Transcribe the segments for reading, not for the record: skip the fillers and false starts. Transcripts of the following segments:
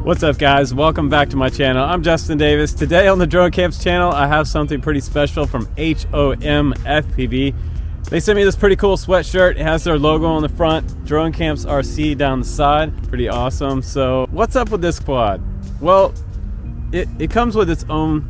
What's up guys, welcome back to my channel. I'm Justin Davis. Today on the Drone Camps channel I have something pretty special from HOMFPV. They sent me this pretty cool sweatshirt. It has their logo on the front, Drone Camps RC down the side. Pretty awesome. So what's up with this quad? Well, it comes with its own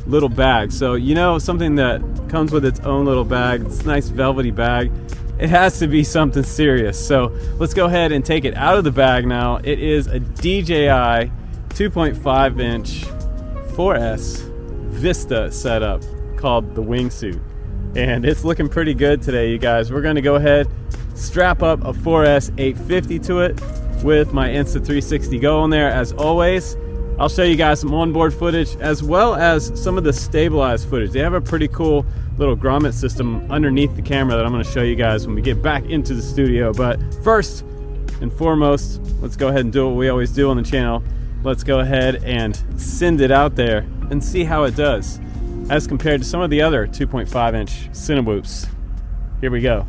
little bag. So you know, something that comes with its own little bag, this nice velvety bag, it has to be something serious. So let's go ahead and take it out of the bag now. It is a DJI 2.5 inch 4S Vista setup called the Wingsuit. And it's looking pretty good today, you guys. We're gonna go ahead, strap up a 4S 850 to it with my Insta360 Go on there as always. I'll show you guys some onboard footage as well as some of the stabilized footage. They have a pretty cool little grommet system underneath the camera that I'm going to show you guys when we get back into the studio. But first and foremost, let's go ahead and do what we always do on the channel. Let's go ahead and send it out there and see how it does as compared to some of the other 2.5 inch Cinewhoops. Here we go.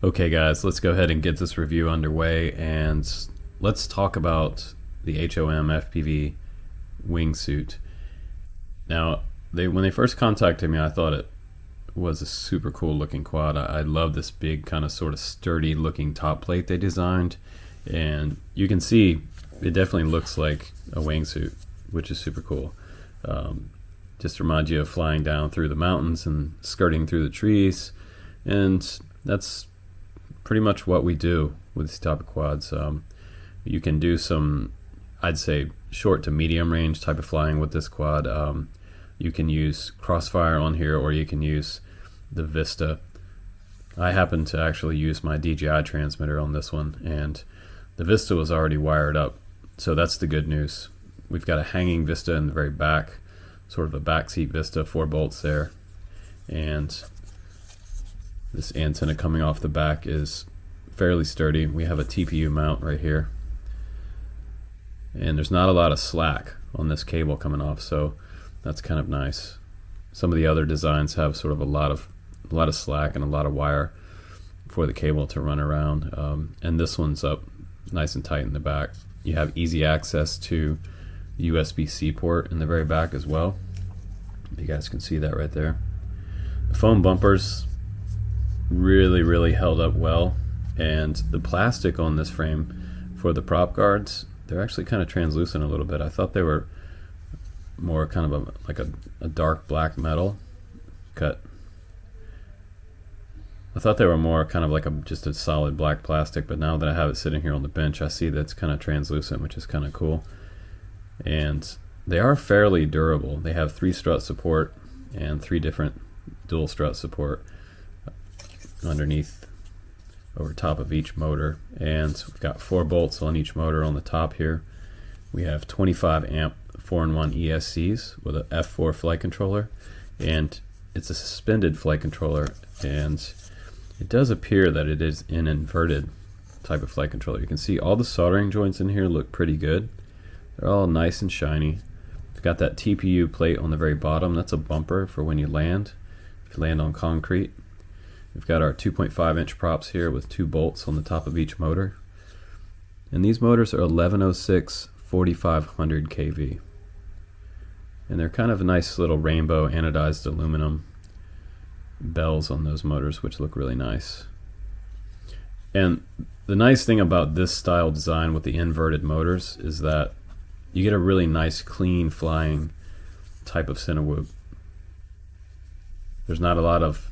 Okay guys, let's go ahead and get this review underway and let's talk about the HOMFPV Wingsuit. Now, when they first contacted me, I thought it was a super cool looking quad. I love this big kind of sort of sturdy looking top plate they designed, and you can see it definitely looks like a wingsuit, which is super cool. Just reminds you of flying down through the mountains and skirting through the trees, and that's pretty much what we do with these type of quads. You can do some, I'd say, short to medium range type of flying with this quad. You can use Crossfire on here, or you can use the Vista. I happen to actually use my DJI transmitter on this one, and the Vista was already wired up, so that's the good news. We've got a hanging Vista in the very back, sort of a backseat Vista, 4 bolts there, and this antenna coming off the back is fairly sturdy. We have a TPU mount right here, and there's not a lot of slack on this cable coming off, so that's kind of nice. Some of the other designs have sort of a lot of slack and a lot of wire for the cable to run around, and this one's up nice and tight in the back. You have easy access to USB-C port in the very back as well. You guys can see that right there. The foam bumpers really held up well, and the plastic on this frame for the prop guards, they're actually kind of translucent a little bit. I thought they were more kind of like a dark black metal cut. I thought they were more kind of like just a solid black plastic, but now that I have it sitting here on the bench, I see that it's kind of translucent, which is kind of cool. And they are fairly durable. They have 3 strut support and 3 different dual strut support underneath, over top of each motor, and we've got 4 bolts on each motor on the top here. We have 25 amp 4-in-1 ESCs with a F4 flight controller, and it's a suspended flight controller, and it does appear that it is an inverted type of flight controller. You can see all the soldering joints in here look pretty good. They're all nice and shiny. It's got that TPU plate on the very bottom. That's a bumper for when you land, if you land on concrete. We've got our 2.5 inch props here with 2 bolts on the top of each motor. And these motors are 1106 4500 kV. And they're kind of a nice little rainbow anodized aluminum bells on those motors, which look really nice. And the nice thing about this style design with the inverted motors is that you get a really nice clean flying type of Cinewhoop. There's not a lot of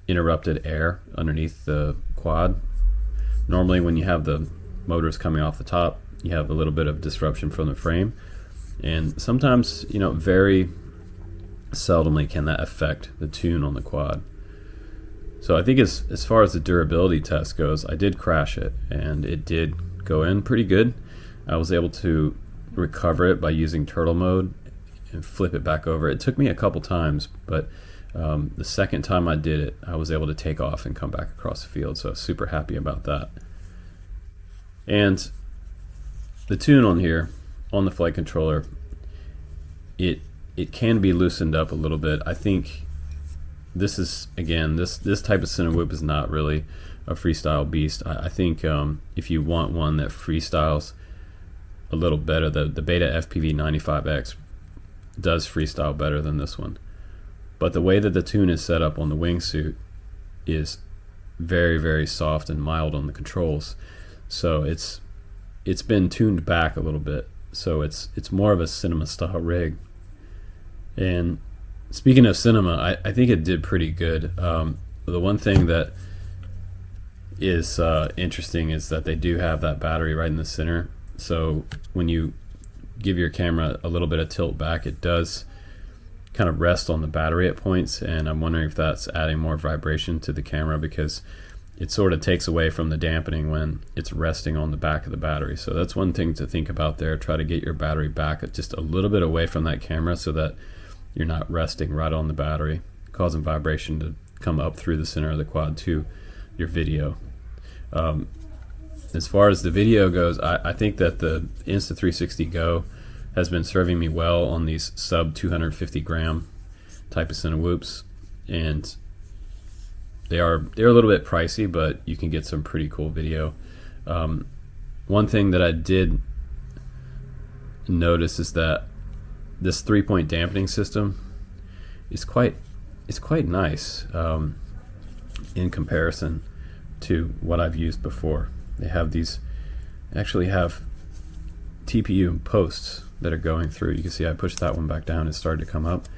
interrupted air underneath the quad. Normally when you have the motors coming off the top, you have a little bit of disruption from the frame, and sometimes, you know, very seldomly can that affect the tune on the quad. So I think as far as the durability test goes, I did crash it, and it did go in pretty good. I was able to recover it by using turtle mode and flip it back over. It took me a couple times, but the second time I did it, I was able to take off and come back across the field, so I was super happy about that. And the tune on here, on the flight controller, it can be loosened up a little bit. I think this is, again, this type of Cinewhoop is not really a freestyle beast. I think if you want one that freestyles a little better, the Beta FPV 95X does freestyle better than this one. But the way that the tune is set up on the wingsuit is very soft and mild on the controls. So it's been tuned back a little bit. So it's more of a cinema style rig. And speaking of cinema, I think it did pretty good. The one thing that is interesting is that they do have that battery right in the center. So when you give your camera a little bit of tilt back, it does kind of rest on the battery at points, and I'm wondering if that's adding more vibration to the camera, because it sort of takes away from the dampening when it's resting on the back of the battery. So that's one thing to think about there. Try to get your battery back just a little bit away from that camera so that you're not resting right on the battery, causing vibration to come up through the center of the quad to your video. As far as the video goes, I think that the Insta360 Go has been serving me well on these sub 250 gram type of Cinewhoops, and they're a little bit pricey, but you can get some pretty cool video. One thing that I did notice is that this 3-point dampening system is quite it's quite nice in comparison to what I've used before. They have these, actually have TPU posts that are going through. You can see I pushed that one back down, it started to come up.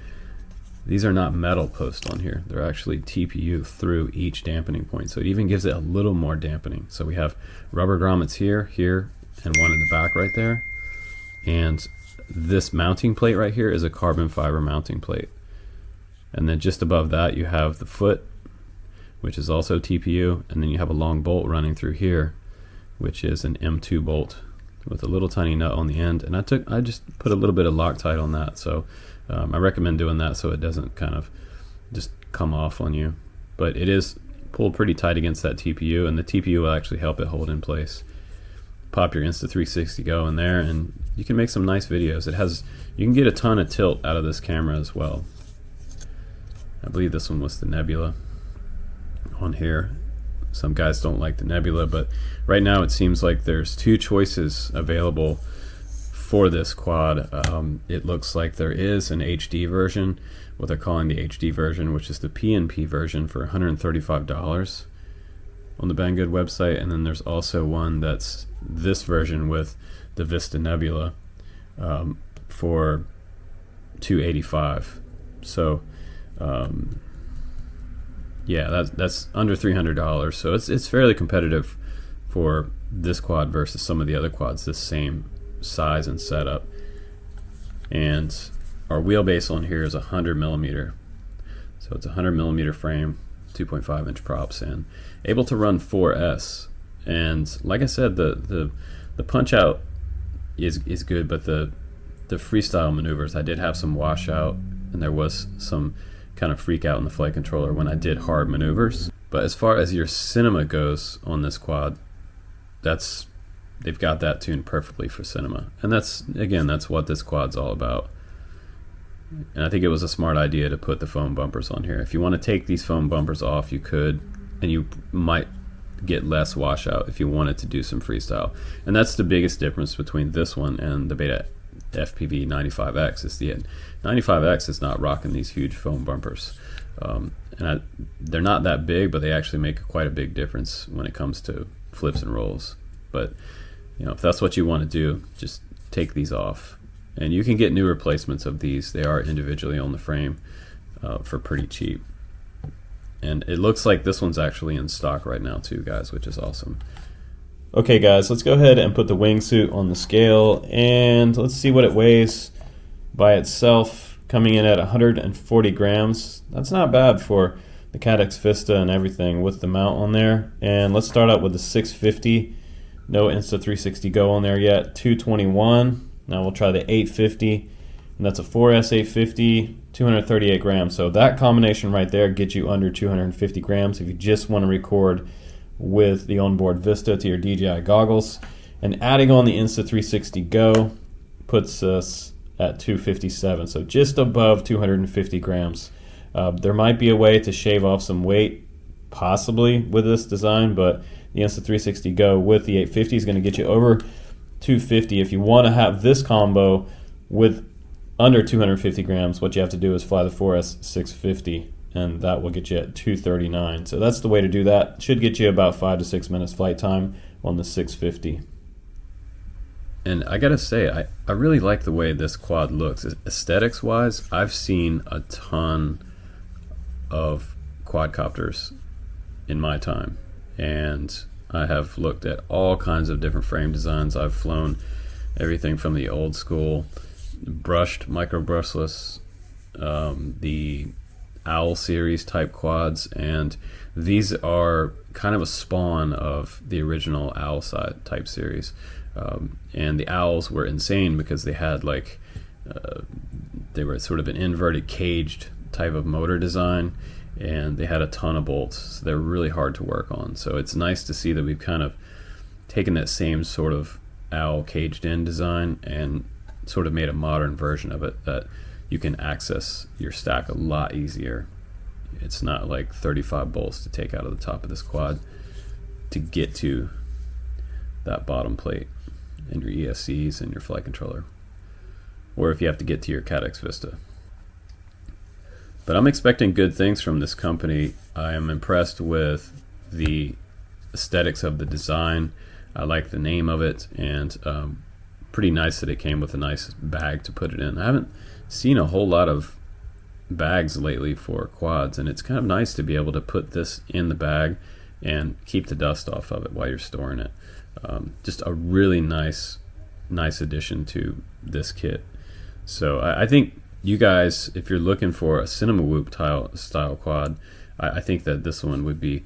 These are not metal posts on here, they're actually TPU through each dampening point, so it even gives it a little more dampening. So we have rubber grommets here, here, and one in the back right there. And this mounting plate right here is a carbon fiber mounting plate. And then just above that you have the foot, which is also TPU, and then you have a long bolt running through here, which is an M2 bolt with a little tiny nut on the end. And I just put a little bit of Loctite on that, so I recommend doing that so it doesn't kind of just come off on you. But it is pulled pretty tight against that TPU, and the TPU will actually help it hold in place. Pop your Insta360 Go in there and you can make some nice videos. You can get a ton of tilt out of this camera as well. I believe this one was the Nebula on here. Some guys don't like the Nebula, but right now it seems like there's two choices available for this quad. It looks like there is an HD version, what they're calling the HD version, which is the PNP version for $135 on the Banggood website, and then there's also one that's this version with the Vista Nebula for $285. So yeah, that's under $300, so it's fairly competitive for this quad versus some of the other quads this same size and setup. And our wheelbase on here is 100mm, so it's a 100mm frame, 2.5 inch props, and able to run 4S. And like I said, the punch out is good, but the freestyle maneuvers, I did have some washout, and there was some kind of freak out in the flight controller when I did hard maneuvers. But as far as your cinema goes on this quad, they've got that tuned perfectly for cinema, and that's what this quad's all about. And I think it was a smart idea to put the foam bumpers on here. If you want to take these foam bumpers off, you could, and you might get less washout if you wanted to do some freestyle. And that's the biggest difference between this one and the Beta FPV 95X. Is the 95X is not rocking these huge foam bumpers, and they're not that big, but they actually make quite a big difference when it comes to flips and rolls. But if that's what you want to do, just take these off, and you can get new replacements of these. They are individually on the frame for pretty cheap, and it looks like this one's actually in stock right now too, guys, which is awesome. Okay guys, let's go ahead and put the wingsuit on the scale, and let's see what it weighs by itself, coming in at 140 grams. That's not bad for the Caddx Vista and everything with the mount on there. And let's start out with the 650. No Insta360 Go on there yet. 221. Now we'll try the 850, and that's a 4S 850, 238 grams. So that combination right there gets you under 250 grams if you just want to record with the onboard Vista to your DJI goggles. And adding on the Insta360 Go puts us at 257, so just above 250 grams. There might be a way to shave off some weight possibly with this design, but the Insta360 Go with the 850 is going to get you over 250. If you want to have this combo with under 250 grams, what you have to do is fly the 4S 650, and that will get you at 239. So that's the way to do that. Should get you about 5 to 6 minutes flight time on the 650. And I gotta say, I really like the way this quad looks. Aesthetics wise, I've seen a ton of quadcopters in my time, and I have looked at all kinds of different frame designs. I've flown everything from the old school brushed, micro brushless, the Owl series type quads, and these are kind of a spawn of the original Owl side type series. And the Owls were insane because they had they were sort of an inverted caged type of motor design, and they had a ton of bolts, so they're really hard to work on. So it's nice to see that we've kind of taken that same sort of Owl caged in design and sort of made a modern version of it that you can access your stack a lot easier. It's not like 35 bolts to take out of the top of this quad to get to that bottom plate and your ESCs and your flight controller, or if you have to get to your Caddx Vista. But I'm expecting good things from this company. I am impressed with the aesthetics of the design. I like the name of it, and pretty nice that it came with a nice bag to put it in. I haven't seen a whole lot of bags lately for quads, and it's kind of nice to be able to put this in the bag and keep the dust off of it while you're storing it. Just a really nice addition to this kit. So I think you guys, if you're looking for a Cinewhoop style quad, I think that this one would be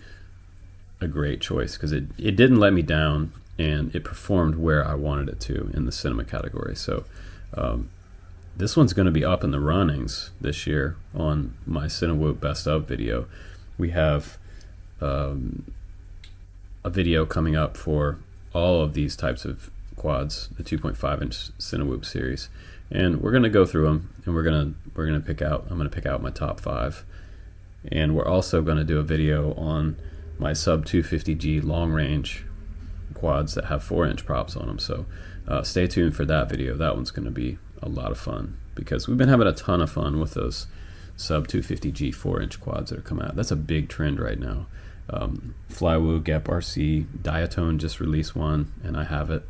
a great choice, because it didn't let me down, and it performed where I wanted it to in the cinema category. So this one's going to be up in the runnings this year on my Cinewhoop best of video. We have a video coming up for all of these types of quads, the 2.5 inch Cinewhoop series, and we're going to go through them, and we're going to pick out, I'm going to pick out my top 5, and we're also going to do a video on my sub 250G long range quads that have 4-inch props on them. So stay tuned for that video. That one's going to be a lot of fun, because we've been having a ton of fun with those sub 250G 4-inch quads that are coming out. That's a big trend right now. Flywoo, Gap RC, Diatone just released one, and I have it.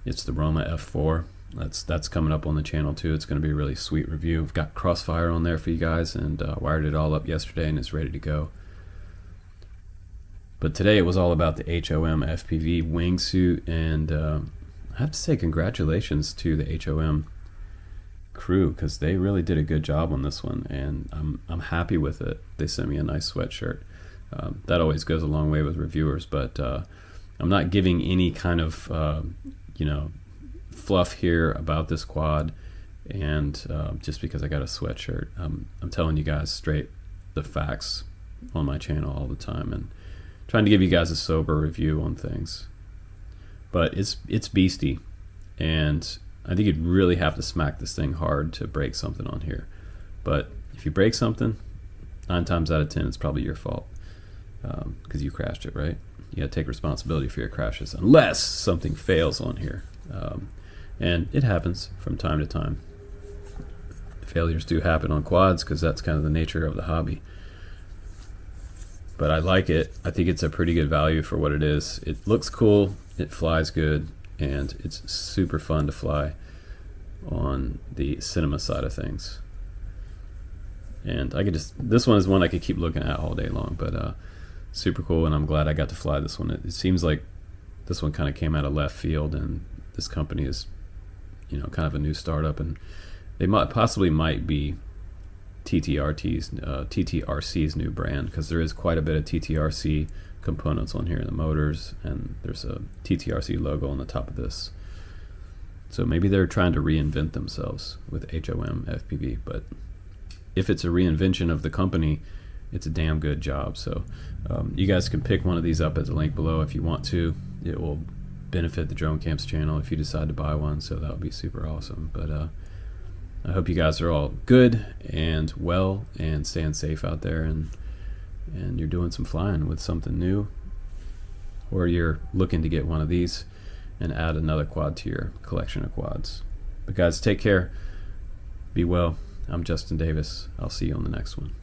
It's the Roma F4. That's coming up on the channel too. It's going to be a really sweet review. We've got Crossfire on there for you guys, and wired it all up yesterday, and it's ready to go. But today it was all about the HOMFPV Wingsuit, and I have to say congratulations to the HOM crew, because they really did a good job on this one, and I'm happy with it. They sent me a nice sweatshirt. That always goes a long way with reviewers, but I'm not giving any kind of fluff here about this quad, and just because I got a sweatshirt. I'm telling you guys straight the facts on my channel all the time, and trying to give you guys a sober review on things. But it's beastie, and I think you'd really have to smack this thing hard to break something on here. But if you break something, 9 times out of 10 it's probably your fault, because you crashed it, right? You gotta take responsibility for your crashes, unless something fails on here, and it happens from time to time. Failures do happen on quads, because that's kind of the nature of the hobby. But I like it. I think it's a pretty good value for what it is. It looks cool, it flies good, and it's super fun to fly on the cinema side of things. And I could this one is one I could keep looking at all day long, but super cool, and I'm glad I got to fly this one. It seems like this one kind of came out of left field, and this company is, kind of a new startup, and they might be TTRC's new brand, because there is quite a bit of TTRC components on here in the motors, and there's a TTRC logo on the top of this. So maybe they're trying to reinvent themselves with HOMFPV, but if it's a reinvention of the company, it's a damn good job. So you guys can pick one of these up at the link below if you want to. It will benefit the Drone Camps channel if you decide to buy one, so that would be super awesome. But I hope you guys are all good and well and staying safe out there, and you're doing some flying with something new, or you're looking to get one of these and add another quad to your collection of quads. But guys, take care, be well. I'm Justin Davis. I'll see you on the next one.